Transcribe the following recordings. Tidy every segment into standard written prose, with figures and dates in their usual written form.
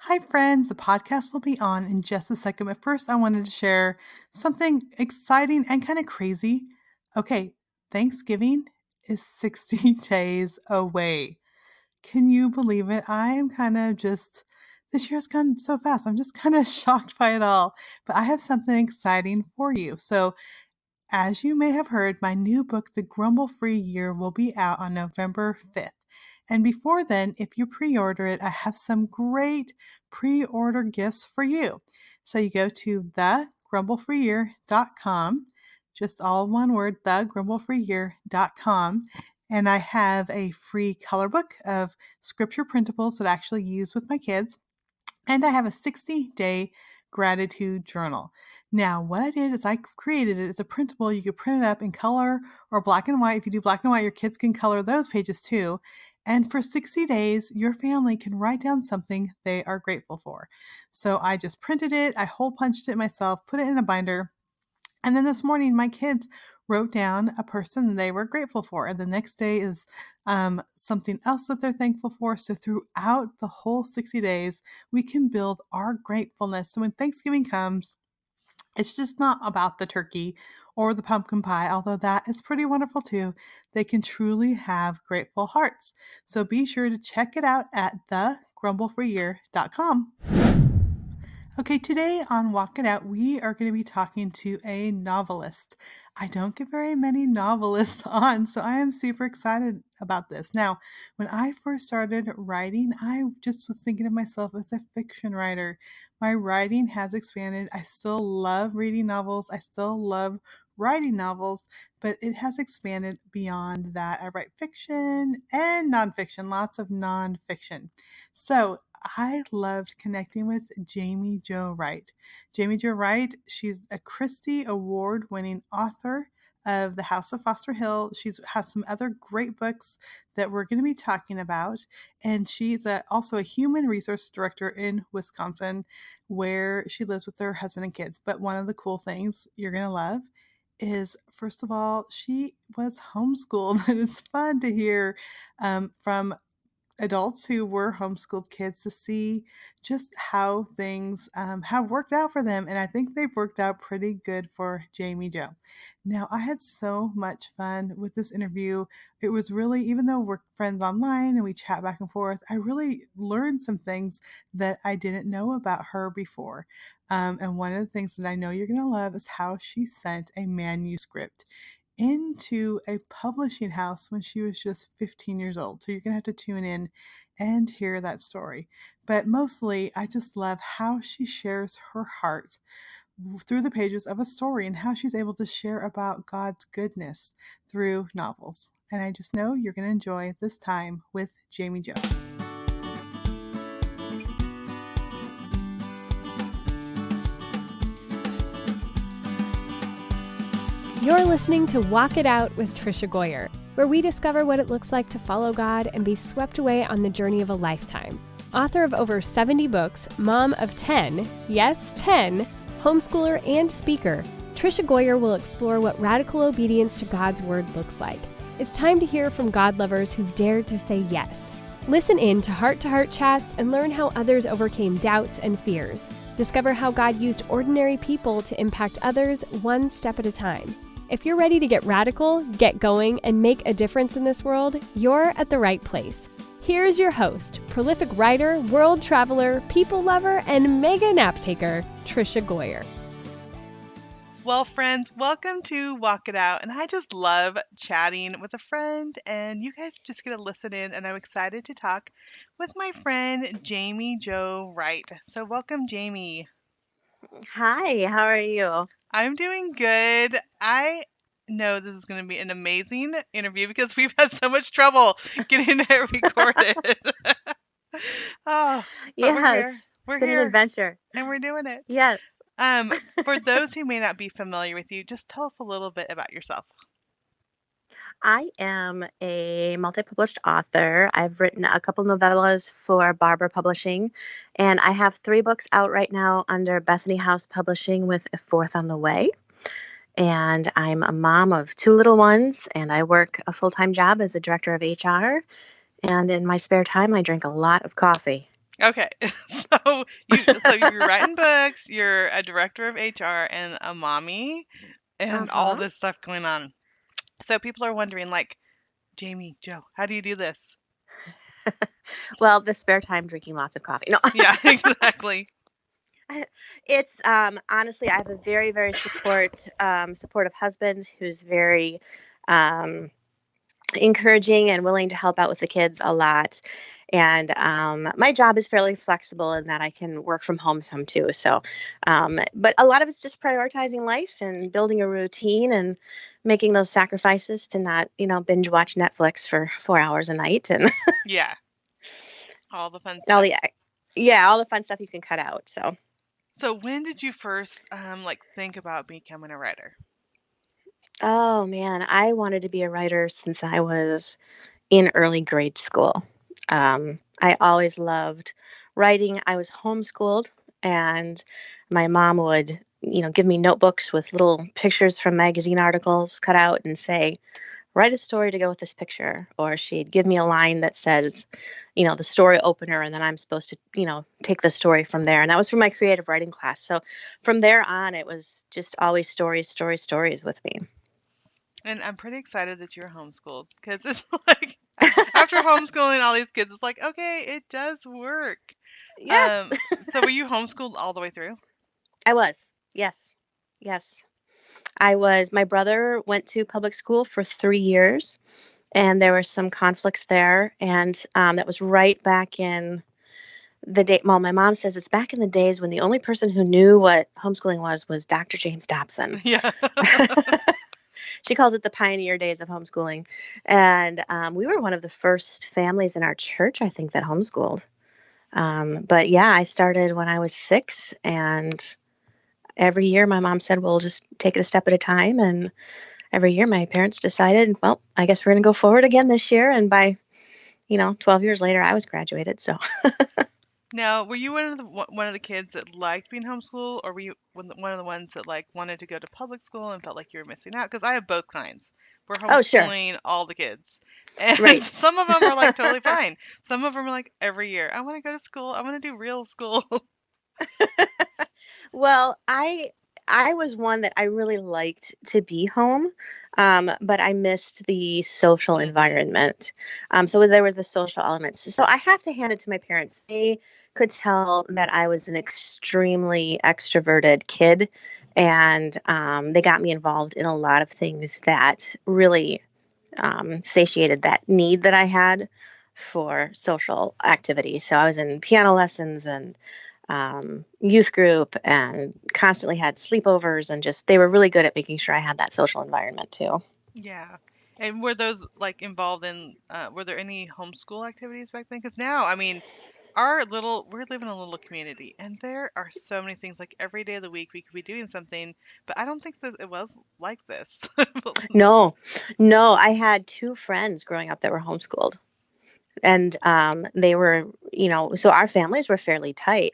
Hi, friends. The podcast will be on in just a second, but first, I wanted to share something exciting and kind of crazy. Okay, Thanksgiving is 60 days away. Can you believe it? I am this year's gone so fast. I'm just kind of shocked by it all. But I have something exciting for you. So, as you may have heard, my new book, The Grumble Free Year, will be out on November 5th. And before then, if you pre order it, I have some great pre order gifts for you. So you go to thegrumblefreeyear.com, just all one word, thegrumblefreeyear.com. And I have a free color book of scripture printables that I actually use with my kids. And I have a 60-day gratitude journal. Now, what I did is I created it as a printable. You could print it up in color or black and white. If you do black and white, your kids can color those pages too. And for 60 days, your family can write down something they are grateful for. So I just printed it, I hole punched it myself, put it in a binder. And then this morning, my kids wrote down a person they were grateful for. And the next day is something else that they're thankful for. So throughout the whole 60 days, we can build our gratefulness. So when Thanksgiving comes, it's just not about the turkey or the pumpkin pie, although that is pretty wonderful too. They can truly have grateful hearts. So be sure to check it out at thegrumblefreeyear.com. Okay, today on Walk It Out, we are going to be talking to a novelist. I don't get very many novelists on, so I am super excited about this. Now, when I first started writing, I just was thinking of myself as a fiction writer. My writing has expanded. I still love reading novels. I still love writing novels, but it has expanded beyond that. I write fiction and nonfiction, lots of nonfiction. So I loved connecting with Jaime Jo Wright. Jaime Jo Wright, she's a Christy Award-winning author of The House of Foster Hill. She has some other great books that we're going to be talking about. And she's also a human resource director in Wisconsin, where she lives with her husband and kids. But one of the cool things you're going to love is, first of all, she was homeschooled. And it's fun to hear from adults who were homeschooled kids to see just how things have worked out for them. And I think they've worked out pretty good for Jaime Jo. Now, I had so much fun with this interview. It was really, even though we're friends online and we chat back and forth, I really learned some things that I didn't know about her before. And one of the things that I know you're going to love is how she sent a manuscript into a publishing house when she was just 15 years old. So you're going to have to tune in and hear that story. But mostly, I just love how she shares her heart through the pages of a story and how she's able to share about God's goodness through novels. And I just know you're going to enjoy this time with Jaime Jo. You're listening to Walk It Out with Trisha Goyer, where we discover what it looks like to follow God and be swept away on the journey of a lifetime. Author of over 70 books, mom of 10, yes, 10, homeschooler and speaker, Trisha Goyer will explore what radical obedience to God's word looks like. It's time to hear from God lovers who've dared to say yes. Listen in to heart chats and learn how others overcame doubts and fears. Discover how God used ordinary people to impact others one step at a time. If you're ready to get radical, get going, and make a difference in this world, you're at the right place. Here's your host, prolific writer, world traveler, people lover, and mega nap taker, Trisha Goyer. Well, friends, welcome to Walk It Out. And I just love chatting with a friend, and you guys just get to listen in. And I'm excited to talk with my friend, Jaime Jo Wright. So welcome, Jaime. Hi, how are you? I'm doing good. I know this is going to be an amazing interview because we've had so much trouble getting it recorded. Yes, we're it's been here, an adventure. and we're doing it. Yes. For those who may not be familiar with you, just tell us a little bit about yourself. I am a multi-published author. I've written a couple novellas for Barbour Publishing, and I have 3 books out right now under Bethany House Publishing with a 4th on the way. And I'm a mom of 2 little ones, and I work a full-time job as a director of HR. And in my spare time, I drink a lot of coffee. Okay. So you're writing books, you're a director of HR and a mommy and all Uh-huh. this stuff going on. So people are wondering like, Jamie, Joe, how do you do this? Well, the spare time drinking lots of coffee. No, Yeah, exactly. it's honestly, I have a very, very supportive husband who's very um, encouraging and willing to help out with the kids a lot. And my job is fairly flexible in that I can work from home some too. So, but a lot of it's just prioritizing life and building a routine and making those sacrifices to not, binge watch Netflix for 4 hours a night and Yeah, all the fun all stuff. the, yeah, all the fun stuff you can cut out. So, So when did you first like think about becoming a writer? oh man, I wanted to be a writer since I was in early grade school. I always loved writing. I was homeschooled, and my mom would, give me notebooks with little pictures from magazine articles cut out and say, write a story to go with this picture. Or she'd give me a line that says, the story opener, and then I'm supposed to, take the story from there. And that was from my creative writing class. So from there on, it was just always stories, stories, stories with me. And I'm pretty excited that you're homeschooled because it's like after homeschooling all these kids, it's like, okay, it does work. Yes, Um, so were you homeschooled all the way through? I was. Yes. Yes. My brother went to public school for 3 years, and there were some conflicts there. And that was right back in the day. Well, my mom says it's back in the days when the only person who knew what homeschooling was Dr. James Dobson. Yeah. She calls it the pioneer days of homeschooling. And we were one of the first families in our church, I think, that homeschooled. But yeah, I started when I was 6, and every year my mom said, we'll just take it a step at a time. And every year my parents decided, well, I guess we're going to go forward again this year. And by, 12 years later, I was graduated. So, Now, were you one of the kids that liked being homeschooled, or were you one of the ones that like wanted to go to public school and felt like you were missing out? Because I have both kinds. We're oh, sure. homeschooling all the kids, and Right. some of them are like totally fine. Some of them are like every year, I want to go to school. I want to do real school. Well, I was one that I really liked to be home, but I missed the social Mhm. environment. So there was the social elements. So I have to hand it to my parents. They could tell that I was an extremely extroverted kid, and they got me involved in a lot of things that really satiated that need that I had for social activity. So I was in piano lessons and youth group and constantly had sleepovers, and just they were really good at making sure I had that social environment too. Yeah. And were those like involved in? Were there any homeschool activities back then? Because now, I mean, we're living in a little community, and there are so many things. Like every day of the week, we could be doing something, but I don't think that it was like this. No, no, I had two friends growing up that were homeschooled. And they were, so our families were fairly tight.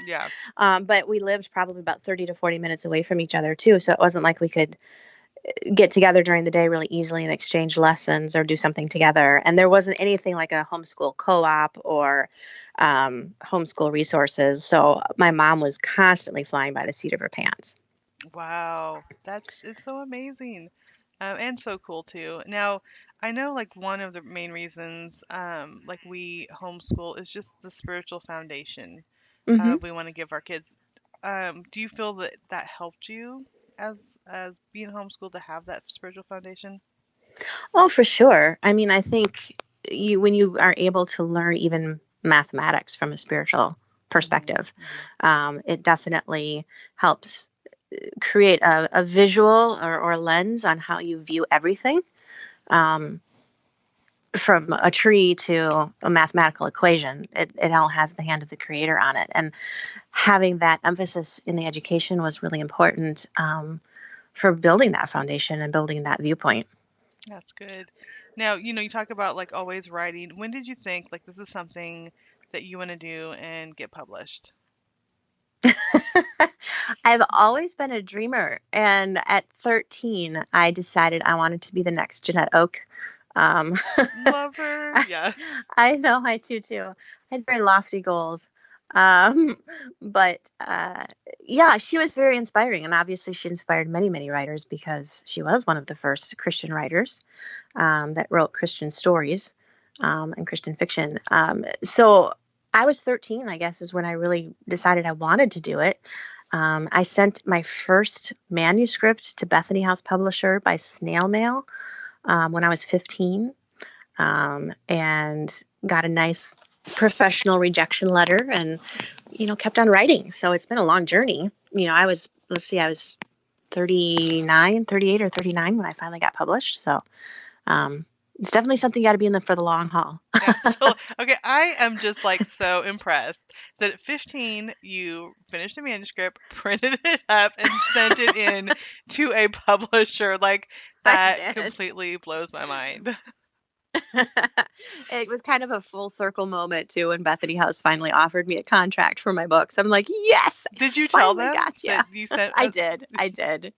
Yeah. But we lived probably about 30 to 40 minutes away from each other, too. So it wasn't like we could get together during the day really easily and exchange lessons or do something together. And there wasn't anything like a homeschool co-op or homeschool resources. So my mom was constantly flying by the seat of her pants. Wow. It's so amazing. And so cool too. Now, I know like one of the main reasons like we homeschool is just the spiritual foundation Hmm. we want to give our kids. Do you feel that that helped you as being homeschooled to have that spiritual foundation? Oh, for sure. I mean, I think when you are able to learn even mathematics from a spiritual Hmm. perspective, Hmm. it definitely helps create a visual or lens on how you view everything. Um, from a tree to a mathematical equation, it all has the hand of the creator on it. And having that emphasis in the education was really important for building that foundation and building that viewpoint. That's good. Now, you talk about like always writing. When did you think like this is something that you want to do and get published? I've always been a dreamer. And at 13, I decided I wanted to be the next Jeannette Oak. Um, Love her. I, Yeah. I know I do too. I had very lofty goals. Um, but yeah, she was very inspiring. And obviously, she inspired many, many writers because she was one of the first Christian writers that wrote Christian stories and Christian fiction. So I was 13, I guess, is when I really decided I wanted to do it. I sent my first manuscript to Bethany House Publisher by snail mail when I was 15, and got a nice professional rejection letter, and kept on writing. So it's been a long journey. I was, let's see, I was 39, 38 or 39 when I finally got published. So it's definitely something you got to be in for the long haul. Yeah, so, okay, I am just like so impressed that at 15 you finished a manuscript, printed it up, and sent it in to a publisher. Like that completely blows my mind. It was kind of a full circle moment too when Bethany House finally offered me a contract for my books. I'm like, yes. Did you tell them that you sent? I did.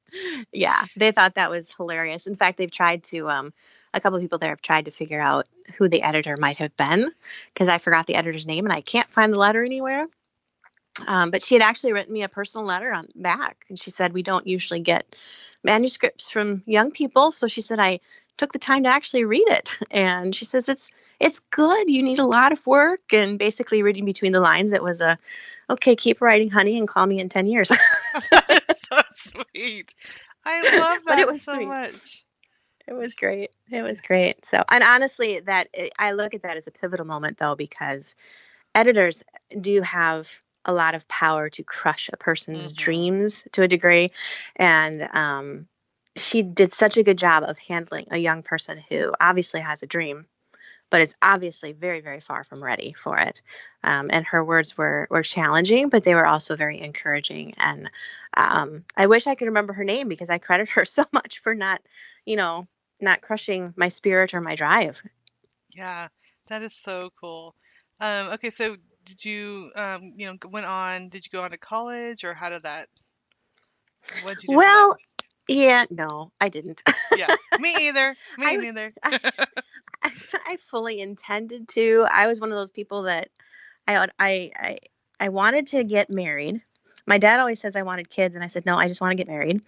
Yeah, they thought that was hilarious. In fact, they've tried to a couple of people there have tried to figure out who the editor might have been, because I forgot the editor's name and I can't find the letter anywhere. But she had actually written me a personal letter on back, and she said, we don't usually get manuscripts from young people. So she said, I took the time to actually read it. And she says, it's good. You need a lot of work. And basically reading between the lines, it was okay, keep writing, honey, and call me in 10 years. That is so sweet. I love that but it was so sweet. much. It was great. It was great. So, and honestly, I look at that as a pivotal moment, though, because editors do have a lot of power to crush a person's dreams to a degree. And she did such a good job of handling a young person who obviously has a dream, but is obviously very, very far from ready for it. And her words were challenging, but they were also very encouraging. And I wish I could remember her name, because I credit her so much for not crushing my spirit or my drive. Yeah, that is so cool. Okay, so did you, did you go on to college, or how did that, what did you do? Well, yeah, no, I didn't. Yeah, me either. Me neither. I fully intended to. I was one of those people that I wanted to get married. My dad always says I wanted kids, and I said, no, I just want to get married.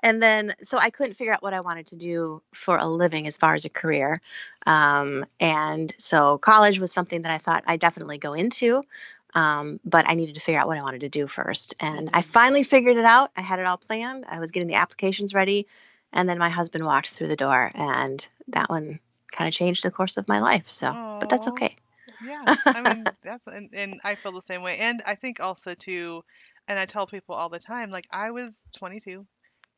And then, so I couldn't figure out what I wanted to do for a living as far as a career. And so college was something that I thought I'd definitely go into. But I needed to figure out what I wanted to do first. And I finally figured it out. I had it all planned. I was getting the applications ready. And then my husband walked through the door, and that one kind of changed the course of my life. So, but that's okay. Yeah, I mean, and I feel the same way. And I think also too, and I tell people all the time, like I was 22,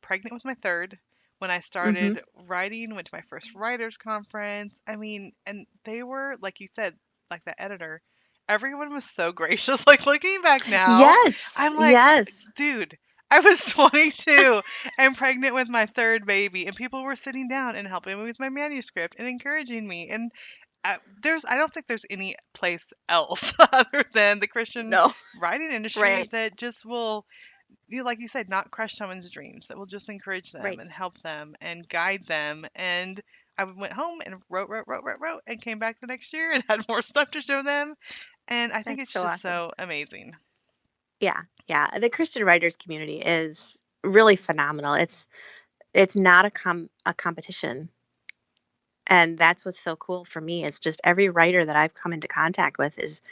pregnant with my third, when I started writing, went to my first writers conference. I mean, and they were, like you said, like the editor, everyone was so gracious. Like looking back now, yes, I'm like, yes, dude, I was 22 and pregnant with my third baby, and people were sitting down and helping me with my manuscript and encouraging me. And I don't think there's any place else other than the Christian writing industry that just will, like you said, not crush someone's dreams, that will just encourage them and help them and guide them. And I went home and wrote, and came back the next year and had more stuff to show them. And I think it's so just awesome. So amazing. Yeah. The Christian writers community is really phenomenal. It's not a competition. And that's what's so cool for me. It's just every writer that I've come into contact with is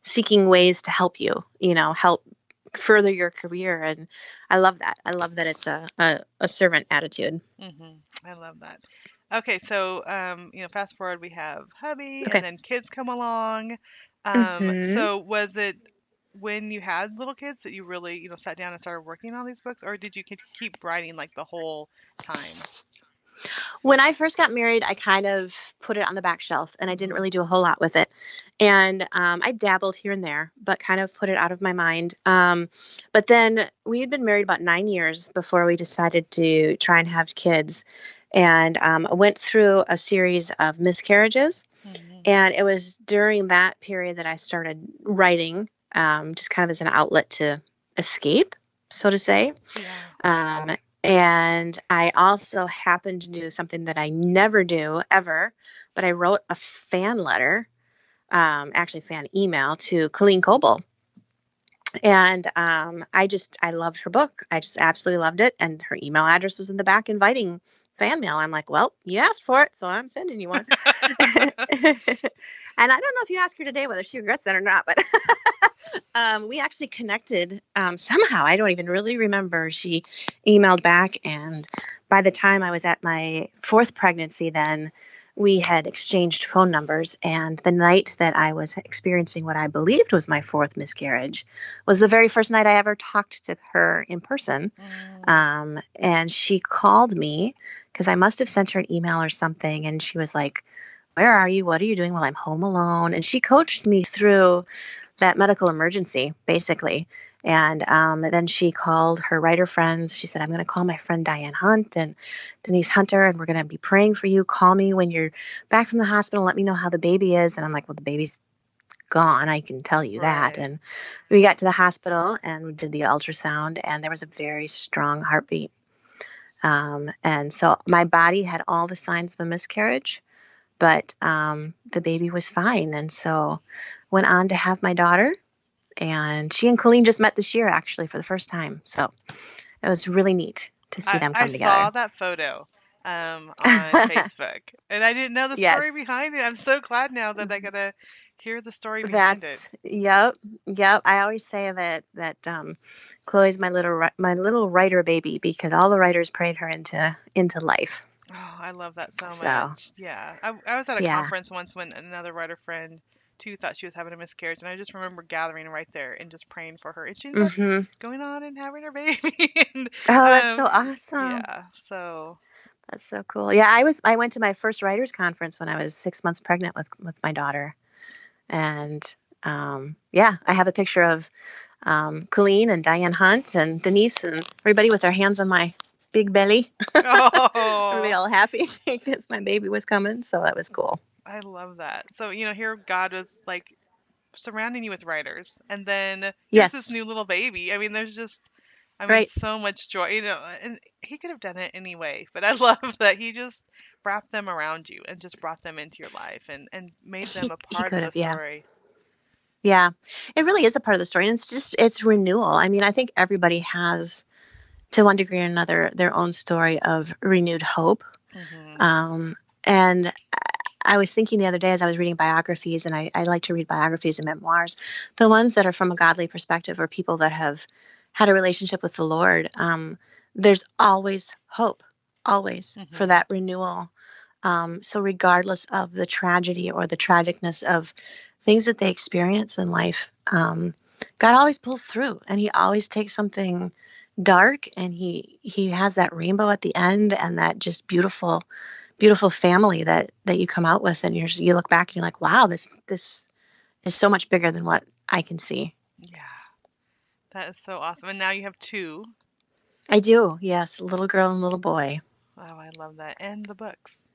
seeking ways to help you, help further your career. And I love that. I love that it's a servant attitude. I love that. Okay, so fast forward, we have hubby, and then kids come along. So was it when you had little kids that you really sat down and started working on these books, or did you keep writing like the whole time? When I first got married, I kind of put it on the back shelf, and I didn't really do a whole lot with it. And I dabbled here and there, but kind of put it out of my mind. But then we had been married about 9 years before we decided to try and have kids. And I went through a series of miscarriages. And it was during that period that I started writing, just kind of as an outlet to escape, so to say. Yeah. And I also happened to do something that I never do ever, but I wrote a fan letter actually fan email to Colleen Coble. And I loved her book. I just absolutely loved it. And her email address was in the back inviting fan mail. I'm like, well, you asked for it, so I'm sending you one. And I don't know if you ask her today whether she regrets that or not, but we actually connected somehow. I don't even really remember. She emailed back, and by the time I was at my 4th pregnancy, then we had exchanged phone numbers. And the night that I was experiencing what I believed was my 4th miscarriage was the very first night I ever talked to her in person. And she called me because I must have sent her an email or something. And she was like, where are you? What are you doing? Well, I'm home alone. And she coached me through that medical emergency, basically. And then she called her writer friends. She said, I'm going to call my friend Diane Hunt and Denise Hunter, and we're going to be praying for you. Call me when you're back from the hospital. Let me know how the baby is. And I'm like, well, the baby's gone. I can tell you that. And we got to the hospital and we did the ultrasound, and there was a very strong heartbeat. And so my body had all the signs of a miscarriage, but the baby was fine. And so went on to have my daughter. And she and Colleen just met this year, actually, for the first time. So it was really neat to see them come together. I saw that photo on Facebook, and I didn't know the story behind it. I'm so glad now that I got to hear the story behind it. Yep. I always say that Chloe's my little writer baby, because all the writers prayed her into life. Oh, I love that so much. Yeah, I was at a conference once when another writer friend too thought she was having a miscarriage, and I just remember gathering right there and just praying for her, and she ended up going on and having her baby. And, that's so awesome. Yeah, so that's so cool. Yeah, I went to my first writers conference when I was 6 months pregnant with my daughter, and I have a picture of Colleen and Diane Hunt and Denise and everybody with their hands on my big belly. Everybody all happy because my baby was coming, so that was cool. I love that. So, here God was like surrounding you with writers, and then here's this new little baby. I mean, there's just, so much joy, and he could have done it anyway, but I love that he just wrapped them around you and just brought them into your life and made them a part of the story. Yeah, it really is a part of the story. And it's renewal. I mean, I think everybody has, to one degree or another, their own story of renewed hope. And I was thinking the other day as I was reading biographies, and I like to read biographies and memoirs, the ones that are from a godly perspective or people that have had a relationship with the Lord, there's always hope, always for that renewal. So regardless of the tragedy or the tragicness of things that they experience in life, God always pulls through, and he always takes something dark and he has that rainbow at the end, and that just beautiful family that you come out with, and you look back and you're like, wow, this is so much bigger than what I can see. Yeah, that is so awesome. And now you have 2. I do, yes, a little girl and a little boy. Oh, I love that. And the books.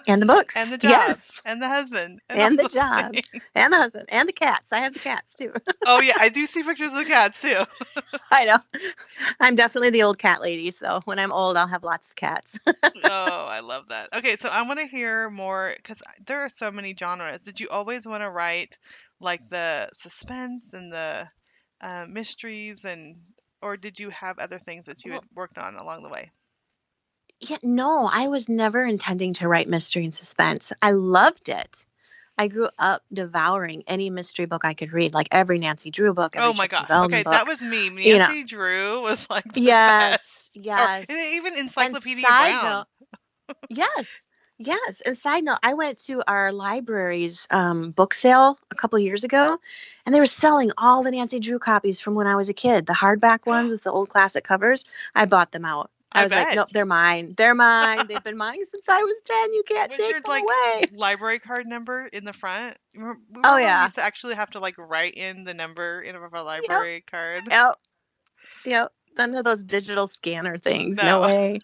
And the books. And the job. Yes. And the husband. And the job. And the husband. And the cats. I have the cats, too. Oh, yeah. I do see pictures of the cats, too. I know. I'm definitely the old cat lady, so when I'm old, I'll have lots of cats. Oh, I love that. Okay, so I want to hear more, because there are so many genres. Did you always want to write, like, the suspense and the mysteries, or did you have other things that you had worked on along the way? Yeah, no, I was never intending to write mystery and suspense. I loved it. I grew up devouring any mystery book I could read, like every Nancy Drew book. Every oh my God! Okay, book. That was me. Nancy Drew was like the yes, best. yes. Or even Encyclopedia Brown. Yes. And side note, I went to our library's book sale a couple years ago, and they were selling all the Nancy Drew copies from when I was a kid, the hardback ones with the old classic covers. I bought them out. I was like, nope, they're mine. They're mine. They've been mine since I was 10. You can't take them away. Library card number in the front? Remember yeah. We used to actually have to write in the number in our library card? Yep. None of those digital scanner things. No way.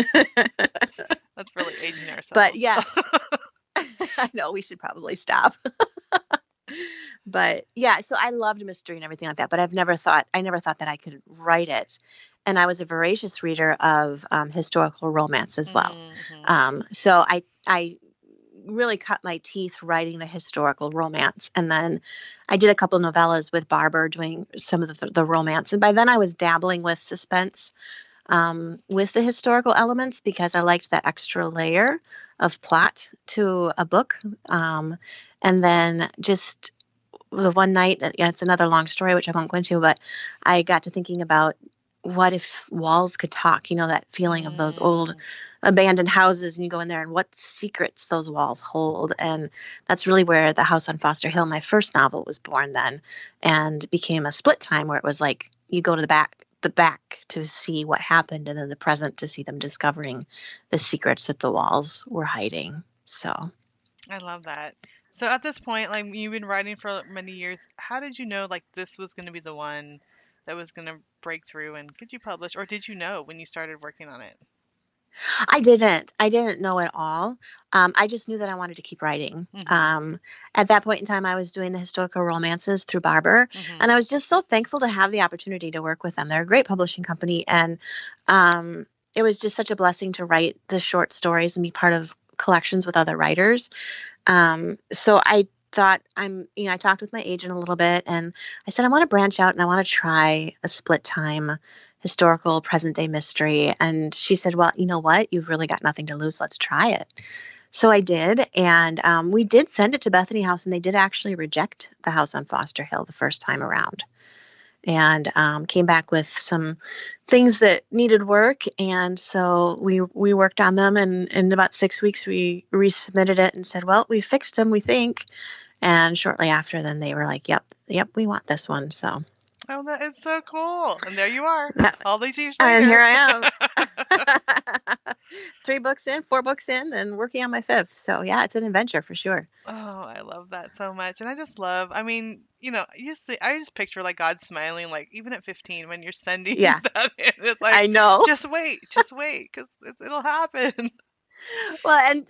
That's really aging ourselves. But yeah, I know we should probably stop. But yeah, so I loved mystery and everything like that, but I never thought that I could write it. And I was a voracious reader of historical romance as well. So I really cut my teeth writing the historical romance. And then I did a couple novellas with Barbour doing some of the romance. And by then I was dabbling with suspense with the historical elements because I liked that extra layer of plot to a book. And then just the one night, it's another long story, which I won't go into, but I got to thinking about what if walls could talk, that feeling of those old abandoned houses, and you go in there and what secrets those walls hold. And that's really where The House on Foster Hill, my first novel, was born then, and became a split time where it was like you go to the back to see what happened, and then the present to see them discovering the secrets that the walls were hiding. So I love that. So at this point, like you've been writing for many years, how did you know like this was going to be the one that was going to break through and get you published, or did you know when you started working on it? I didn't know at all. I just knew that I wanted to keep writing. At that point in time, I was doing the historical romances through Barbour, and I was just so thankful to have the opportunity to work with them. They're a great publishing company, and it was just such a blessing to write the short stories and be part of collections with other writers. So I thought I talked with my agent a little bit, and I said, I want to branch out and I want to try a split time historical present day mystery. And she said, well, you know what? You've really got nothing to lose. Let's try it. So I did. And we did send it to Bethany House, and they did actually reject The House on Foster Hill the first time around, and came back with some things that needed work. And so we worked on them, and in about 6 weeks, we resubmitted it and said, well, we fixed them, we think. And shortly after, then they were like, yep, we want this one. So. Oh, that is so cool. And there you are, all these years later. And here I am. 4 books in, and working on my 5th. So yeah, it's an adventure for sure. Oh, I love that so much. And I just love, I mean, I just picture like God smiling, like even at 15 when you're sending that in. It's like, I know. Just wait, because it'll happen. Well, and,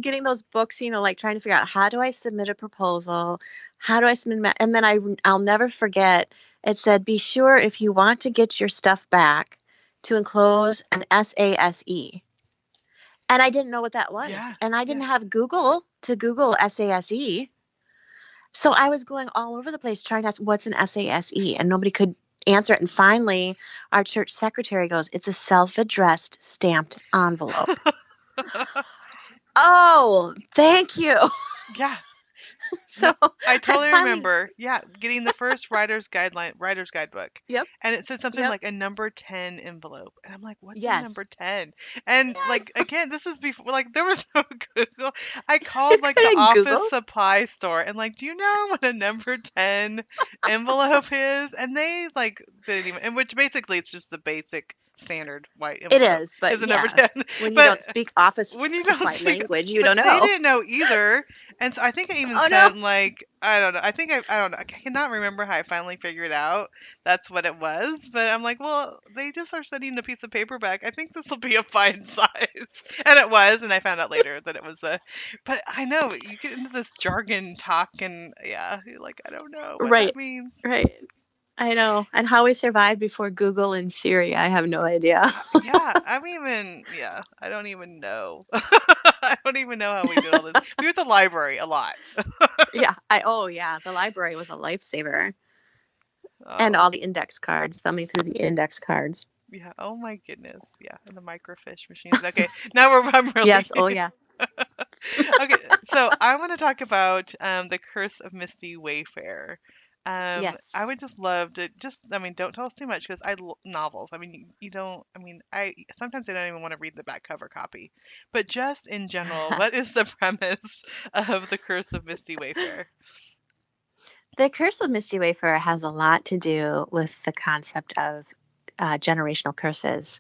getting those books, like trying to figure out, how do I submit a proposal? How do I submit? And then I'll never forget, it said, be sure if you want to get your stuff back to enclose an SASE. And I didn't know what that was. Yeah, and I didn't have Google to Google SASE. So I was going all over the place trying to ask, what's an SASE? And nobody could answer it. And finally, our church secretary goes, it's a self-addressed stamped envelope. Oh, thank you. Yeah. So I totally remember, getting the first writer's guidebook. Yep. And it said something like a number 10 envelope. And I'm like, what's a number 10? And like, again, this is before, like, there was no Google. I called like the office supply store and like, do you know what a number 10 envelope is? And they like didn't even, and which basically it's just the basic standard white envelope. It is, but the number 10. When you don't speak office supply language, you don't know. They didn't know either. And so I think I even sent like, I don't know. I don't know. I cannot remember how I finally figured out that's what it was. But I'm like, well, they just are sending a piece of paper back. I think this will be a fine size. And it was. And I found out later that it was but I know you get into this jargon talk and you're like, I don't know what that means. Right. I know. And how we survived before Google and Siri, I have no idea. I don't even know. I don't even know how we did all this. We were at the library a lot. The library was a lifesaver. Oh. And all the index cards, thumbing through the index cards. Yeah. Oh my goodness. Yeah. And the microfiche machines. Okay. Now I'm really. Yes. Oh yeah. Okay. So I want to talk about The Curse of Misty Wafer. Yes. I would just love to don't tell us too much because novels. I mean, you don't, sometimes I don't even want to read the back cover copy, but just in general, what is the premise of The Curse of Misty Wafer? The Curse of Misty Wafer has a lot to do with the concept of generational curses,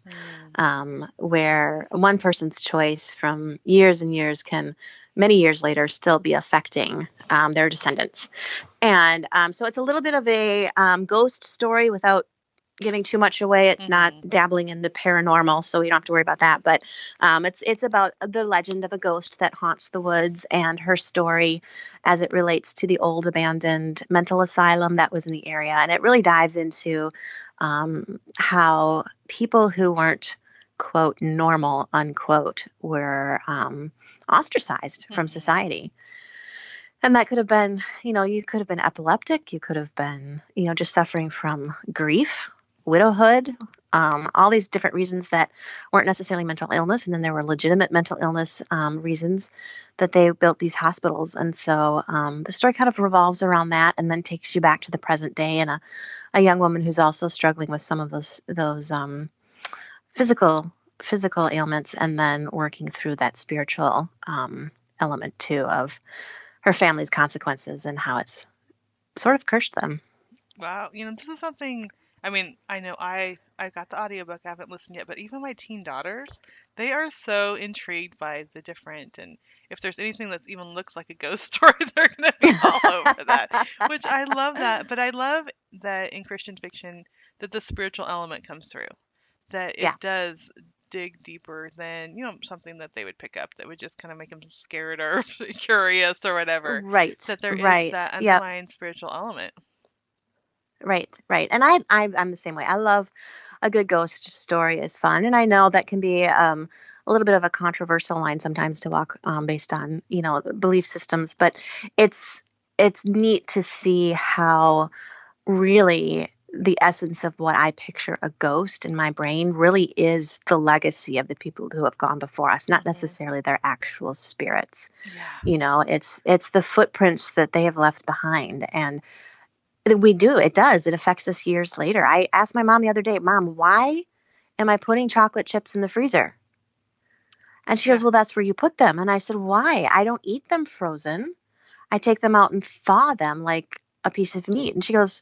where one person's choice from years and years can many years later still be affecting their descendants. And so it's a little bit of a ghost story without giving too much away. It's not dabbling in the paranormal, so you don't have to worry about that. But it's about the legend of a ghost that haunts the woods and her story as it relates to the old abandoned mental asylum that was in the area. And it really dives into how people who weren't quote, normal, unquote, were ostracized from society. And that could have been, you could have been epileptic. You could have been, just suffering from grief, widowhood, all these different reasons that weren't necessarily mental illness. And then there were legitimate mental illness reasons that they built these hospitals. And so the story kind of revolves around that and then takes you back to the present day and a young woman who's also struggling with some of those physical ailments, and then working through that spiritual element too of her family's consequences and how it's sort of cursed them. Wow, this is something. I mean, I know I got the audiobook. I haven't listened yet, but even my teen daughters, they are so intrigued by the different, and if there's anything that even looks like a ghost story, they're going to be all over that, which I love that. But I love that in Christian fiction that the spiritual element comes through, that it does dig deeper than something that they would pick up that would just kind of make them scared or curious or whatever. Right. That there is that underlying spiritual element. Right. And I'm the same way. I love a good ghost story is fun, and I know that can be a little bit of a controversial line sometimes to walk based on belief systems, but it's neat to see how really the essence of what I picture a ghost in my brain really is the legacy of the people who have gone before us, not necessarily their actual spirits. Yeah. It's the footprints that they have left behind, and it affects us years later. I asked my mom the other day, Mom, why am I putting chocolate chips in the freezer? And she goes, well, that's where you put them. And I said, why? I don't eat them frozen. I take them out and thaw them like a piece of meat. And she goes,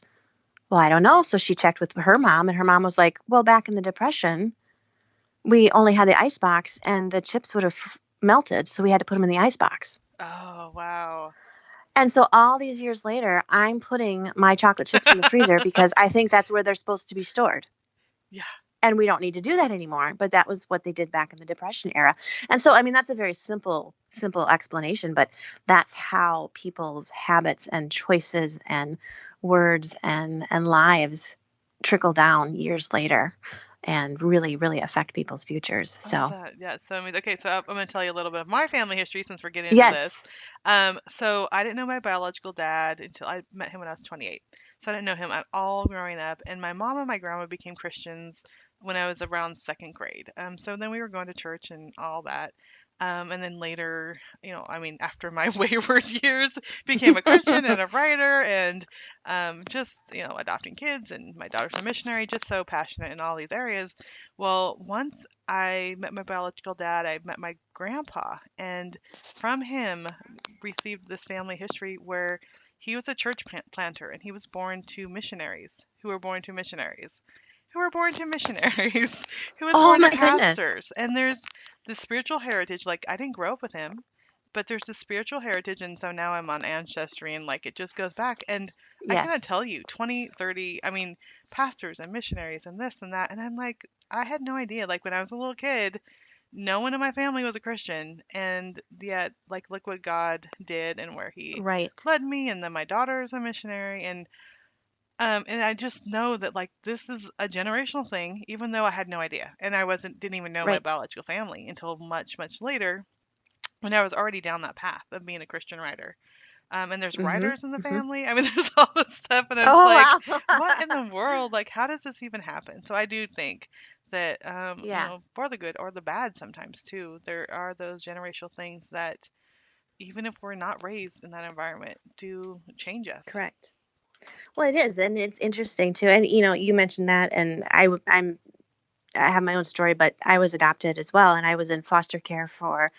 well, I don't know. So she checked with her mom, and her mom was like, well, back in the Depression, we only had the ice box and the chips would have melted. So we had to put them in the ice box. Oh, wow. And so all these years later, I'm putting my chocolate chips in the freezer because I think that's where they're supposed to be stored. Yeah. And we don't need to do that anymore. But that was what they did back in the Depression era. And so, I mean, that's a very simple explanation, but that's how people's habits and choices and words and lives trickle down years later and really, really affect people's futures. So, yeah. So, okay. So I'm going to tell you a little bit of my family history since we're getting into this. So I didn't know my biological dad until I met him when I was 28. So I didn't know him at all growing up. And my mom and my grandma became Christians when I was around second grade. So then we were going to church and all that. And then later, after my wayward years, became a Christian and a writer and just, adopting kids, and my daughter's a missionary, just so passionate in all these areas. Well, once I met my biological dad, I met my grandpa, and from him received this family history where he was a church planter, and he was born to missionaries who were born to missionaries who were born to missionaries who was born to pastors. And there's the spiritual heritage. Like, I didn't grow up with him, but there's the spiritual heritage, and so now I'm on Ancestry, and like it just goes back. And I cannot tell you 20, 30, pastors and missionaries and this and that, and I'm like, I had no idea. Like, when I was a little kid, no one in my family was a Christian, and yet, like, look what God did and where he led me. And then my daughter's a missionary, and I just know that, like, this is a generational thing, even though I had no idea, and I didn't even know my biological family until much, much later, when I was already down that path of being a Christian writer. And there's writers in the family. I mean, there's all this stuff, and it's what in the world? Like, how does this even happen? So I do think that, for the good or the bad, sometimes too, there are those generational things that, even if we're not raised in that environment, do change us. Correct. Well, it is, and it's interesting too. And you mentioned that, and I have my own story, but I was adopted as well, and I was in foster care for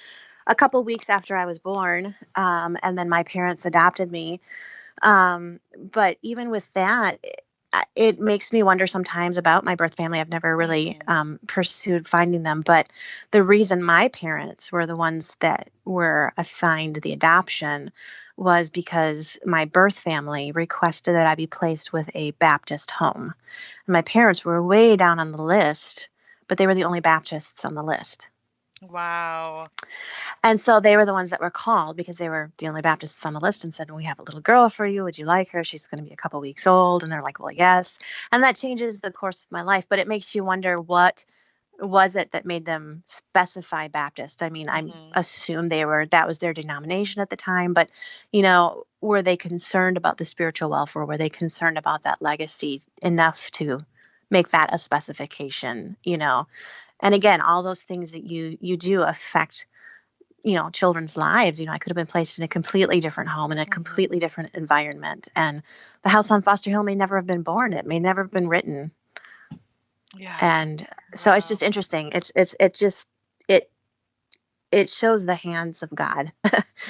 a couple weeks after I was born, and then my parents adopted me. But even with that, it makes me wonder sometimes about my birth family. I've never really pursued finding them, but the reason my parents were the ones that were assigned the adoption was because my birth family requested that I be placed with a Baptist home. And my parents were way down on the list, but they were the only Baptists on the list. Wow. And so they were the ones that were called because they were the only Baptists on the list, and said, we have a little girl for you. Would you like her? She's going to be a couple weeks old. And they're like, well, yes. And that changes the course of my life, but it makes you wonder what was it that made them specify Baptist? I mean, I Mm-hmm. assume that was their denomination at the time, but, were they concerned about the spiritual welfare? Were they concerned about that legacy enough to make that a specification, And again, all those things that you do affect, children's lives. I could have been placed in a completely different home, in a Mm-hmm. completely different environment. And the house on Foster Hill may never have been born. It may never have been written. Yeah. And so it's Wow. just interesting. It shows the hands of God.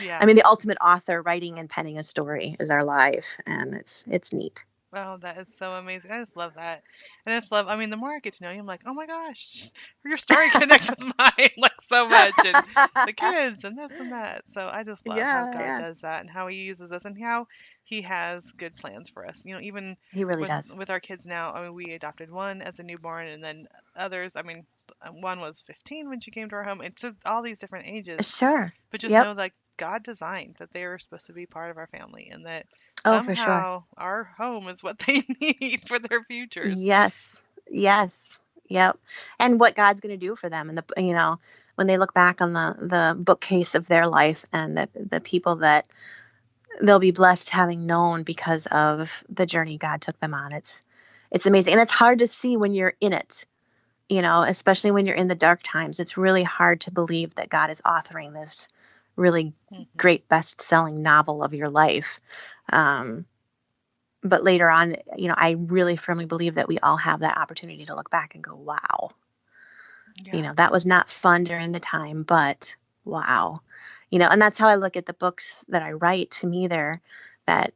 Yeah. I mean, the ultimate author writing and penning a story is our life, and it's neat. Oh, that is so amazing. I just love that. And I just love, I mean, the more I get to know you, I'm like, oh my gosh, your story connects with mine like so much. And the kids and this and that. So I just love how Yeah, God yeah. does that and how he uses us and how he has good plans for us. Even He really with does. with our kids now, I mean, we adopted one as a newborn and then others, I mean, one was 15 when she came to our home. It's just all these different ages. Sure. But just Yep. know that God designed that they are supposed to be part of our family and that Oh, for sure. somehow our home is what they need for their futures. Yes. Yes. Yep. And what God's going to do for them, and when they look back on the bookcase of their life, and the people that they'll be blessed having known because of the journey God took them on. It's amazing, and it's hard to see when you're in it. Especially when you're in the dark times. It's really hard to believe that God is authoring this really Hmm. great best-selling novel of your life. Um, but later on, I really firmly believe that we all have that opportunity to look back and go, wow, Yeah. that was not fun during the time, but wow. And that's how I look at the books that I write. To me, they're that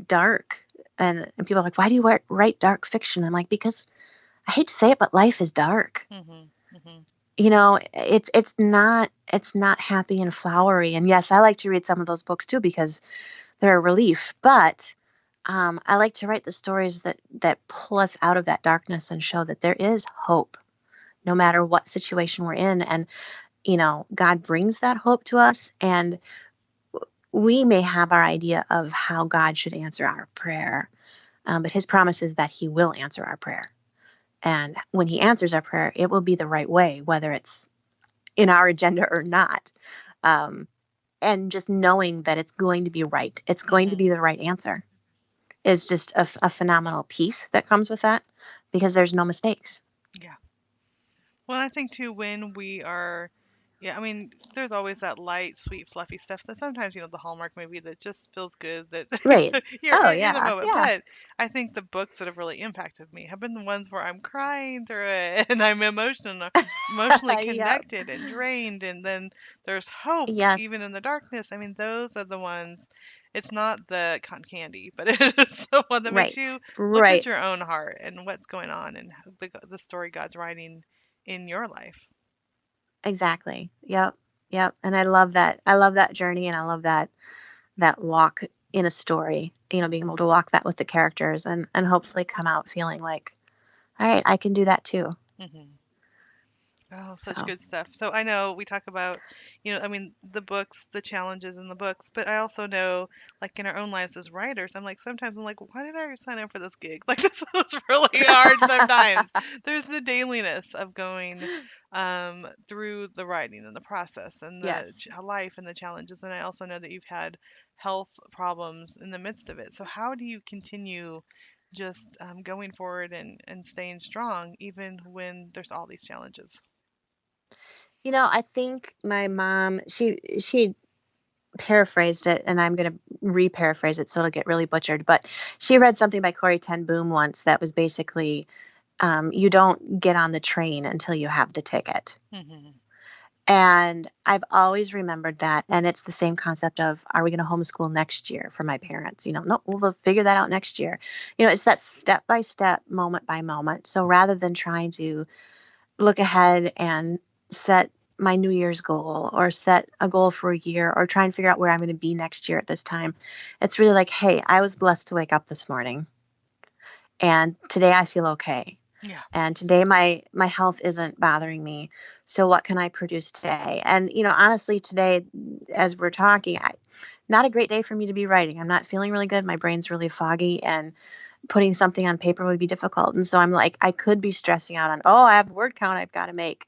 dark. And people are like, why do you write dark fiction? I'm like, because I hate to say it, but life is dark. Hmm. Hmm. It's not happy and flowery. And yes, I like to read some of those books too because they're a relief. But I like to write the stories that pull us out of that darkness and show that there is hope, no matter what situation we're in. And God brings that hope to us, and we may have our idea of how God should answer our prayer, but His promise is that He will answer our prayer. And when He answers our prayer, it will be the right way, whether it's in our agenda or not. Um, and just knowing that it's going to be right, it's going to Hmm. be the right answer, is just a phenomenal peace that comes with that, because there's no mistakes. Yeah. Well, I think too when we are, yeah, I mean, there's always that light, sweet, fluffy stuff that sometimes, the Hallmark movie that just feels good that Right. you're Oh, in a yeah. moment. Yeah. But I think the books that have really impacted me have been the ones where I'm crying through it and I'm emotionally Yeah. connected and drained, and then there's hope even Yes. in the darkness. I mean, those are the ones. It's not the cotton candy, but it is the one that makes Right. you look at Right. your own heart and what's going on and the story God's writing in your life. Exactly. Yep. Yep. And I love that. I love that journey, and I love that walk in a story, being able to walk that with the characters, and hopefully come out feeling like, all right, I can do that too. Hmm. Oh, such So, good stuff. So I know we talk about, I mean, the books, the challenges in the books, but I also know, like in our own lives as writers, I'm like, sometimes I'm like, why did I sign up for this gig? Like, this was really hard sometimes. There's the dailiness of going through the writing and the process and the yes. life and the challenges. And I also know that you've had health problems in the midst of it. So how do you continue just going forward and staying strong even when there's all these challenges? I think my mom, she paraphrased it, and I'm going to re-paraphrase it so it'll get really butchered. But she read something by Corrie Ten Boom once that was basically, you don't get on the train until you have the ticket. Mhm. And I've always remembered that. And it's the same concept of, are we going to homeschool next year for my parents? No, we'll figure that out next year. It's that step by step, moment by moment. So rather than trying to look ahead and set my New Year's goal, or set a goal for a year, or try and figure out where I'm going to be next year at this time, it's really like, hey, I was blessed to wake up this morning, and today I feel okay. Yeah. And today my health isn't bothering me. So what can I produce today? And honestly, today, as we're talking, not a great day for me to be writing. I'm not feeling really good. My brain's really foggy, and putting something on paper would be difficult. And so I'm like, I could be stressing out on, oh, I have a word count I've got to make.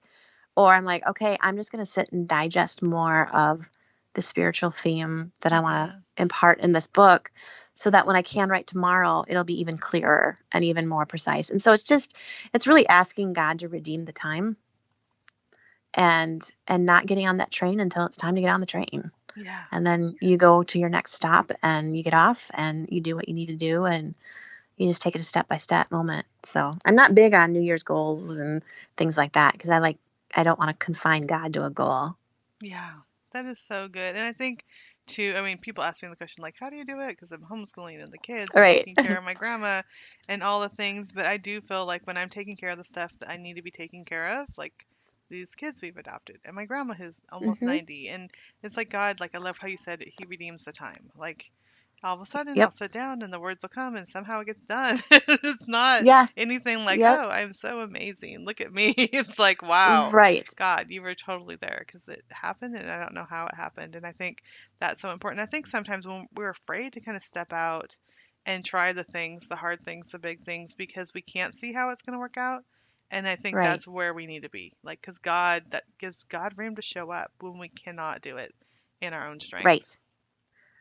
Or I'm like, okay, I'm just going to sit and digest more of the spiritual theme that I want to impart in this book, so that when I can write tomorrow, it'll be even clearer and even more precise. And so it's really asking God to redeem the time and not getting on that train until it's time to get on the train. Yeah. And then you go to your next stop and you get off and you do what you need to do, and you just take it a step-by-step moment. So I'm not big on New Year's goals and things like that, because I don't want to confine God to a goal. Yeah, that is so good. And I think, too, I mean, people ask me the question, like, how do you do it? Because I'm homeschooling and the kids and Right. taking care of my grandma and all the things. But I do feel like when I'm taking care of the stuff that I need to be taking care of, like these kids we've adopted and my grandma who's almost Mm-hmm. 90. And it's like God, like, I love how you said he redeems the time. Like, all of a sudden I'll Yep. sit down and the words will come and somehow it gets done. It's not Yeah. anything like, Yep. oh, I'm so amazing. Look at me. It's like, wow, Right. God, you were totally there because it happened and I don't know how it happened. And I think that's so important. I think sometimes when we're afraid to kind of step out and try the things, the hard things, the big things, because we can't see how it's going to work out. And I think Right. that's where we need to be. Like, because God, that gives God room to show up when we cannot do it in our own strength. Right.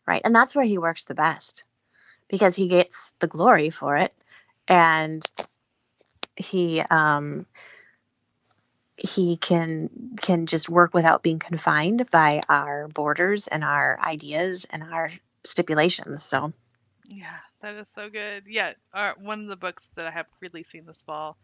Right. And that's where he works the best, because he gets the glory for it. And he can just work without being confined by our borders and our ideas and our stipulations. So Yeah, that is so good. Yeah, one of the books that I have releasing this fall,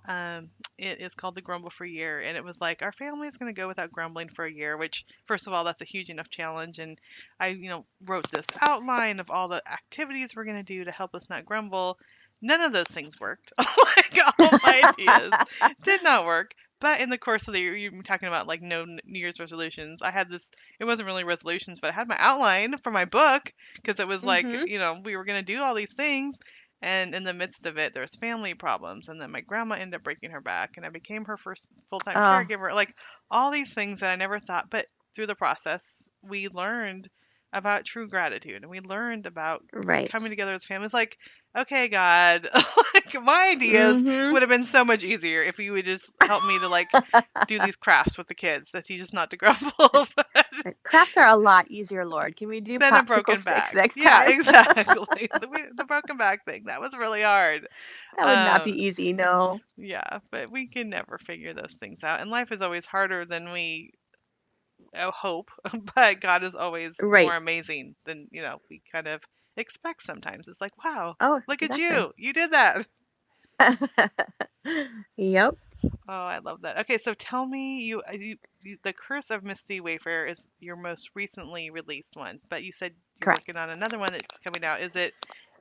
it is called The Grumble for a Year, and it was like our family is going to go without grumbling for a year. Which, first of all, that's a huge enough challenge. And I, wrote this outline of all the activities we're going to do to help us not grumble. None of those things worked. Like all my ideas did not work. But in the course of the year, you're talking about like no New Year's resolutions. I had this. It wasn't really resolutions, but I had my outline for my book because it was like, Mm-hmm. we were going to do all these things. And in the midst of it, there was family problems. And then my grandma ended up breaking her back, and I became her first full-time Oh, caregiver. Like all these things that I never thought. But through the process, we learned about true gratitude, and we learned about coming right. together as families. Like, okay, God, like my ideas Mm-hmm. would have been so much easier if you would just help me to like do these crafts with the kids that teach us not to grumble. Crafts are a lot easier, Lord. Can we do Than a popsicle broken sticks back. next Yeah, time? exactly. The broken back thing, that was really hard. That would not be Um, easy, no. yeah, but we can never figure those things out. And life is always harder than we hope, but God is always more Right. amazing than, we kind of expect sometimes. It's like, wow, Oh, look at exactly. you. You did that. Yep. Oh, I love that. Okay, so tell me, The Curse of Misty Wafer is your most recently released one, but you said you're Correct. working on another one that's coming out. Is it,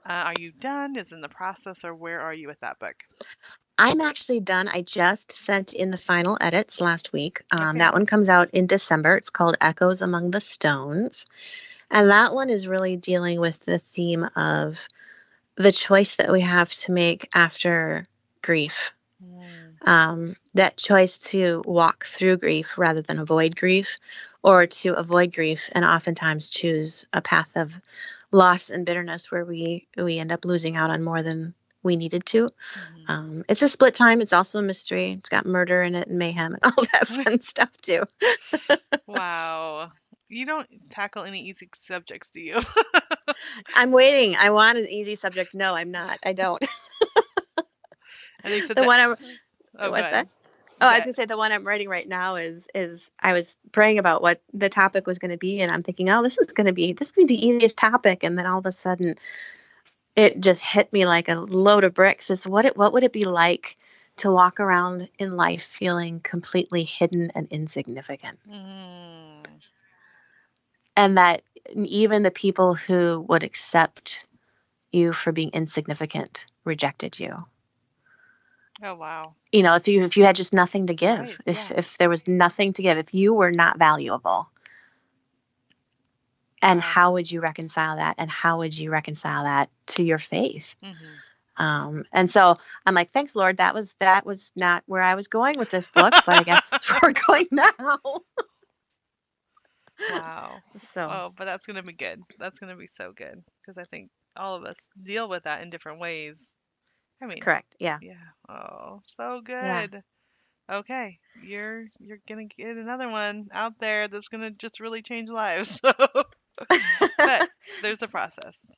are you done? Is it in the process, or where are you with that book? I'm actually done. I just sent in the final edits last week. Okay. That one comes out in December. It's called Echoes Among the Stones. And that one is really dealing with the theme of the choice that we have to make after grief. That choice to walk through grief rather than avoid grief, or to avoid grief and oftentimes choose a path of loss and bitterness where we end up losing out on more than we needed to. It's a split time. It's also a mystery. It's got murder in it and mayhem and all that fun stuff too. Wow. You don't tackle any easy subjects, do you? I'm waiting. I want an easy subject. No, I'm not. I don't. And they said The that. one I'm Oh, What's good. that? Oh, I was That. gonna say the one I'm writing right now is I was praying about what the topic was gonna be, and I'm thinking, oh, this is gonna be the easiest topic, and then all of a sudden it just hit me like a load of bricks. It's what would it be like to walk around in life feeling completely hidden and insignificant? Mm. And that even the people who would accept you for being insignificant rejected you. Oh, wow. If you had just nothing to give, Right. if Yeah. if there was nothing to give, if you were not valuable, and Wow. how would you reconcile that? And how would you reconcile that to your faith? And so I'm like, thanks, Lord. That was not where I was going with this book, but I guess that's where we're going now. Wow. So Oh, but that's going to be good. That's going to be so good because I think all of us deal with that in different ways. I mean, Correct. Yeah. yeah. Oh, so Yeah. good. Okay, you're gonna get another one out there that's gonna just really change lives. But there's a process.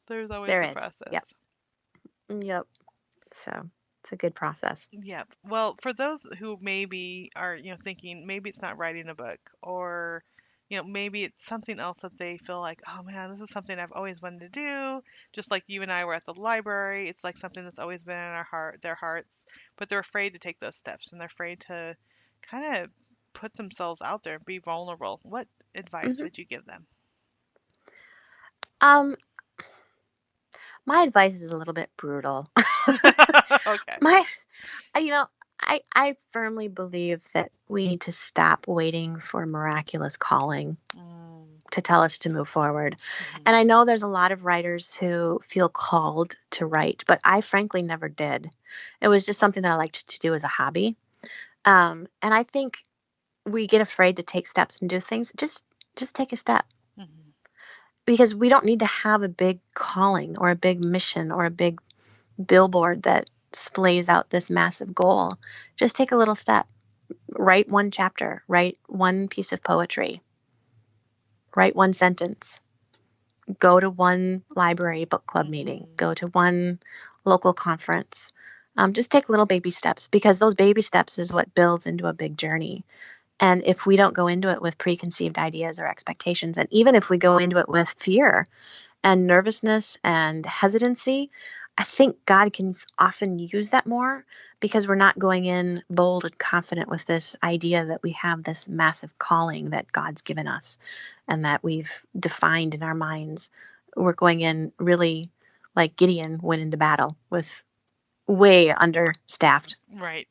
There's always There the is. process. Yep. Yep. So it's a good process. Yep. Well, for those who maybe are, thinking maybe it's not writing a book, or, maybe it's something else that they feel like, oh man, this is something I've always wanted to do. Just like you and I were at the library, it's like something that's always been in their hearts, but they're afraid to take those steps and they're afraid to kind of put themselves out there and be vulnerable. What advice Hmm. would you give them? Um, my advice is a little bit brutal. Okay. my, you know, I firmly believe that we need to stop waiting for miraculous calling Mm, to tell us to move forward. mhm. And I know there's a lot of writers who feel called to write, but I frankly never did. It was just something that I liked to do as a hobby. And I think we get afraid to take steps and do things. Just take a step, Mhm. because we don't need to have a big calling or a big mission or a big billboard that splays out this massive goal. Just take a little step. Write one chapter, write one piece of poetry, write one sentence, go to one library book club meeting, Mhm. go to one local conference. Just take little baby steps, because those baby steps is what builds into a big journey. And if we don't go into it with preconceived ideas or expectations, and even if we go into it with fear and nervousness and hesitancy, I think God can often use that more, because we're not going in bold and confident with this idea that we have this massive calling that God's given us and that we've defined in our minds. We're going in really like Gideon went into battle with way understaffed Right.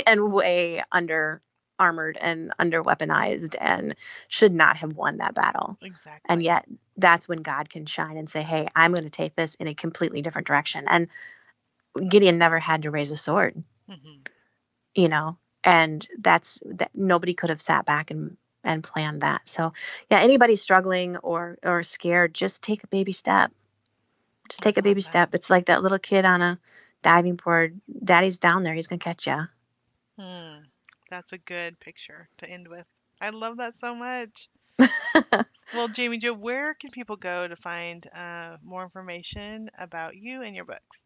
and way under armored and under weaponized, and should not have won that battle. And Exactly. yet that's when God can shine and say, hey, I'm going to take this in a completely different direction. And Gideon never had to raise a sword, Mhm. you know, and that's that nobody could have sat back and planned that. So yeah, anybody struggling or scared, just take a baby step. Just I take a love baby that. step. It's like that little kid on a diving board. Daddy's down there. He's going to catch you. Hmm. That's a good picture to end with. I love that so much. Well, Jamie Jo, where can people go to find more information about you and your books?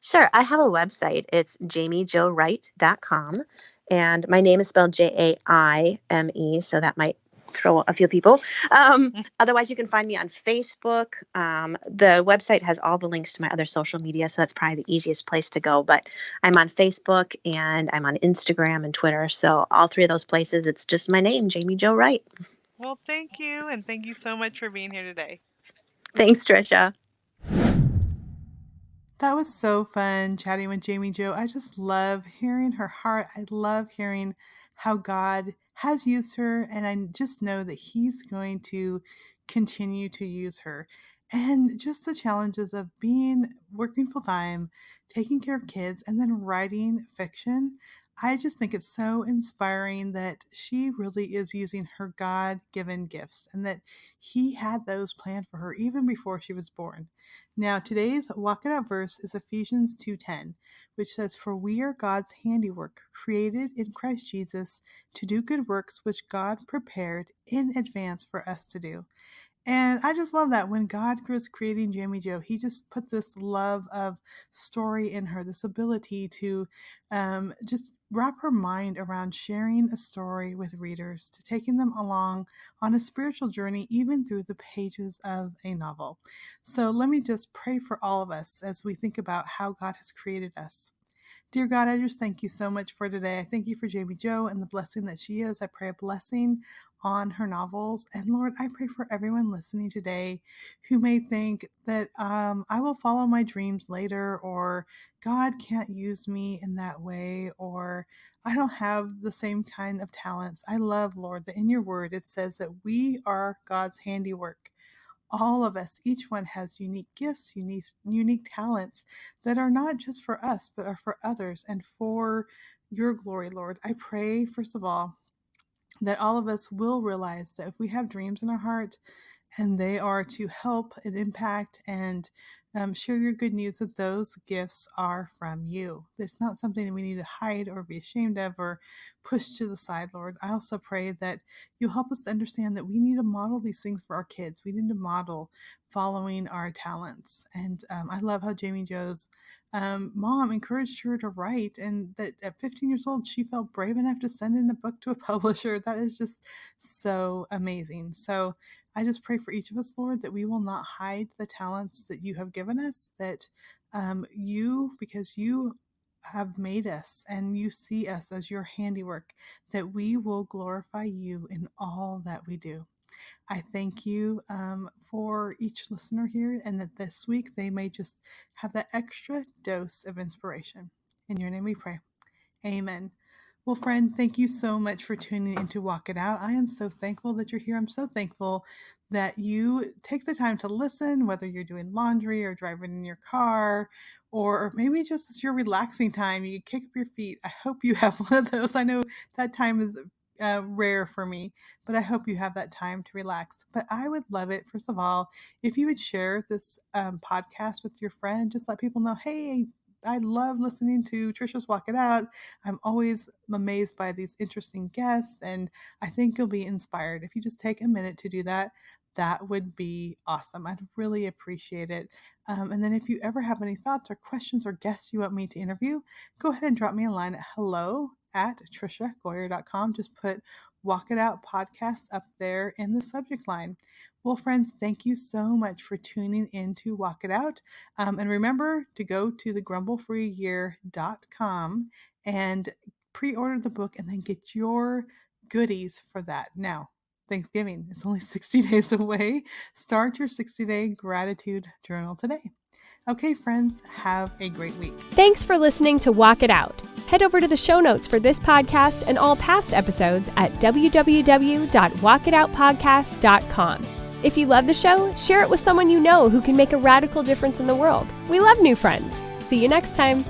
Sure. I have a website. It's jaimejowright.com. And my name is spelled Jaime, so that might throw a few people. Otherwise, you can find me on Facebook. The website has all the links to my other social media, so that's probably the easiest place to go. But I'm on Facebook and I'm on Instagram and Twitter. So all three of those places, it's just my name, Jaime Jo Wright. Well, thank you, and thank you so much for being here today. Thanks, Trisha. That was so fun chatting with Jamie Jo. I just love hearing her heart. I love hearing how God has used her, and I just know that He's going to continue to use her. And just the challenges of working full time, taking care of kids, and then writing fiction. I just think it's so inspiring that she really is using her God given gifts and that He had those planned for her even before she was born. Now, today's Walk It Out verse is Ephesians 2:10, which says, "For we are God's handiwork, created in Christ Jesus to do good works which God prepared in advance for us to do." And I just love that when God was creating Jamie Jo, He just put this love of story in her, this ability to just wrap her mind around sharing a story with readers, to taking them along on a spiritual journey, even through the pages of a novel. So let me just pray for all of us as we think about how God has created us. Dear God, I just thank you so much for today. I thank you for Jamie Jo and the blessing that she is. I pray a blessing on her novels. And Lord, I pray for everyone listening today who may think that I will follow my dreams later, or God can't use me in that way, or I don't have the same kind of talents. I love, Lord, that in your word it says that we are God's handiwork. All of us, each one has unique gifts, unique talents that are not just for us, but are for others and for your glory, Lord. I pray, first of all, that all of us will realize that if we have dreams in our heart and they are to help and impact and share your good news that those gifts are from you. It's not something that we need to hide or be ashamed of or push to the side, Lord. I also pray that you'll help us to understand that we need to model these things for our kids. We need to model following our talents. And I love how Jaime Jo's mom encouraged her to write, and that at 15 years old, she felt brave enough to send in a book to a publisher. That is just so amazing. So I just pray for each of us, Lord, that we will not hide the talents that you have given us, that because you have made us and you see us as your handiwork, that we will glorify you in all that we do. I thank you for each listener here, and that this week they may just have that extra dose of inspiration. In your name we pray. Amen. Well, friend, thank you so much for tuning in to Walk It Out. I am so thankful that you're here. I'm so thankful that you take the time to listen, whether you're doing laundry or driving in your car, or maybe just as your relaxing time, you kick up your feet. I hope you have one of those. I know that time is rare for me, but I hope you have that time to relax. But I would love it, first of all, if you would share this podcast with your friend. Just let people know, hey, I love listening to Trisha's Walk It Out. I'm always amazed by these interesting guests, and I think you'll be inspired. If you just take a minute to do that, that would be awesome. I'd really appreciate it. And then if you ever have any thoughts or questions or guests you want me to interview, go ahead and drop me a line at hello@trishagoyer.com. Just put Walk It Out podcast up there in the subject line. Well, friends, thank you so much for tuning in to Walk It Out. And remember to go to thegrumblefreeyear.com and pre-order the book and then get your goodies for that. Now, Thanksgiving is only 60 days away. Start your 60-day gratitude journal today. Okay, friends, have a great week. Thanks for listening to Walk It Out. Head over to the show notes for this podcast and all past episodes at www.walkitoutpodcast.com. If you love the show, share it with someone you know who can make a radical difference in the world. We love new friends. See you next time.